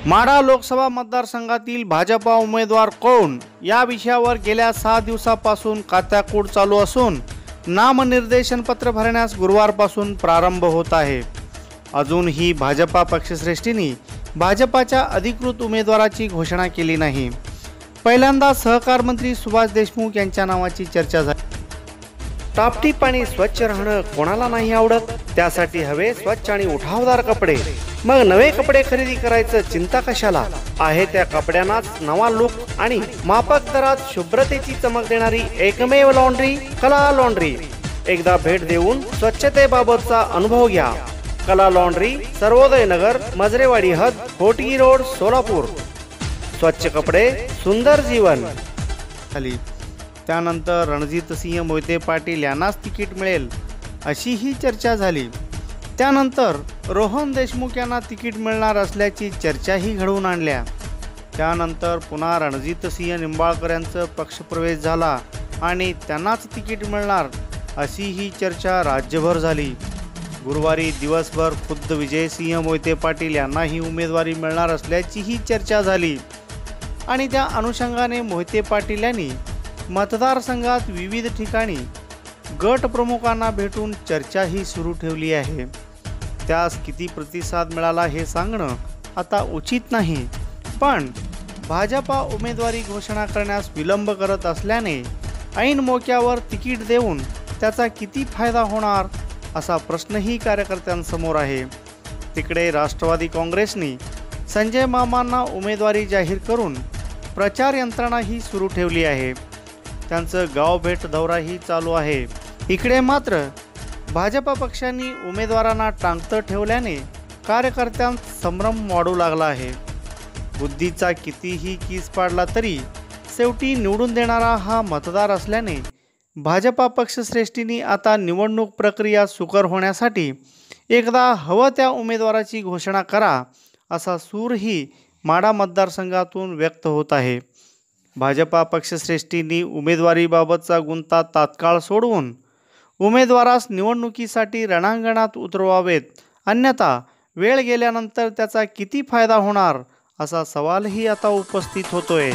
माढा लोकसभा मतदारसंघातील भाजपा उमेदवार कोण या विषयावर गेल्या 6 दिवसापासून कात्याकूट चालू असून नामनिर्देशन पत्र भरण्यास गुरुवारपासून प्रारंभ होत आहे। अजूनही भाजपा पक्षश्रेष्ठींनी भाजपाच्या अधिकृत उमेदवाराची घोषणा केली नाही। पहिल्यांदा सहकार मंत्री सुभाष देशमुख यांच्या नावाची चर्चा झाली। टापटीप आणि स्वच्छ राहणं कोणाला नाही आवडत, त्यासाठी हवे स्वच्छ आणि उठावदार कपडे। मग नवे कपडे खरेदी करायचं चिंता कशाला, आहे त्या कपड्यांनाच नवा लुक आणि माफक दरात शुभ्रतेची चमक देणारी एकमेव लॉन्ड्री कला लॉन्ड्री। एकदा भेट देऊन स्वच्छतेबाबतचा अनुभव घ्या। कला लॉन्ड्री, सर्वोदय नगर, मजरेवाडी हद, होटगी रोड, सोलापूर। स्वच्छ कपडे, सुंदर जीवन। त्यानंतर रणजितसिंह मोहिते पाटील यांनाच तिकीट मिळेल अशी ही चर्चा झाली। त्यानंतर रोहन देशमुख यांना तिकीट मिळणार असल्याची चर्चाही घडवून आणल्या। त्यानंतर पुन्हा रणजितसिंह निंबाळकर यांचा पक्षप्रवेश झाला आणि त्यांनाच तिकीट मिळणार अशी ही चर्चा राज्यभर झाली। गुरुवारी दिवसभर खुद्द विजयसिंह मोहिते पाटील यांनाही उमेदवारी मिळणार असल्याची ही चर्चा झाली आणि त्या अनुषंगाने मोहिते पाटील यांनी मतदारसंघात विविध ठिकाणी गट प्रमुखांना भेटून चर्चाही सुरू ठेवली आहे। त्यास किती प्रतिसाद मिळाला हे सांगणं आता उचित नाही, पण भाजपा उमेदवारी घोषणा करण्यास विलंब करत असल्याने ऐन मोक्यावर तिकीट देऊन त्याचा किती फायदा होणार असा प्रश्नही कार्यकर्त्यांसमोर आहे। तिकडे राष्ट्रवादी काँग्रेसने संजय मामांना उमेदवारी जाहीर करून प्रचार यंत्रणाही सुरू ठेवली आहे। त्यांचं गाव भेट दौराही चालू आहे। इकडे मात्र भाजपा पक्षांनी उमेदवारांना टांगतं ठेवल्याने कार्यकर्त्यांत संभ्रम वाढू लागला आहे। बुद्धीचा कितीही कीस पाडला तरी शेवटी निवडून देणारा हा मतदार असल्याने भाजपा पक्षश्रेष्ठींनी आता निवडणूक प्रक्रिया सुकर होण्यासाठी एकदा हवं त्या उमेदवाराची घोषणा करा असा सूरही माढा मतदारसंघातून व्यक्त होत आहे। भाजपा पक्षश्रेष्ठींनी उमेदवारीबाबतचा गुंता तात्काळ सोडवून उमेदवारास निवडणुकीसाठी रणांगणात उतरवावेत, अन्यथा वेळ गेल्यानंतर त्याचा किती फायदा होणार असा सवालही आता उपस्थित होतोय।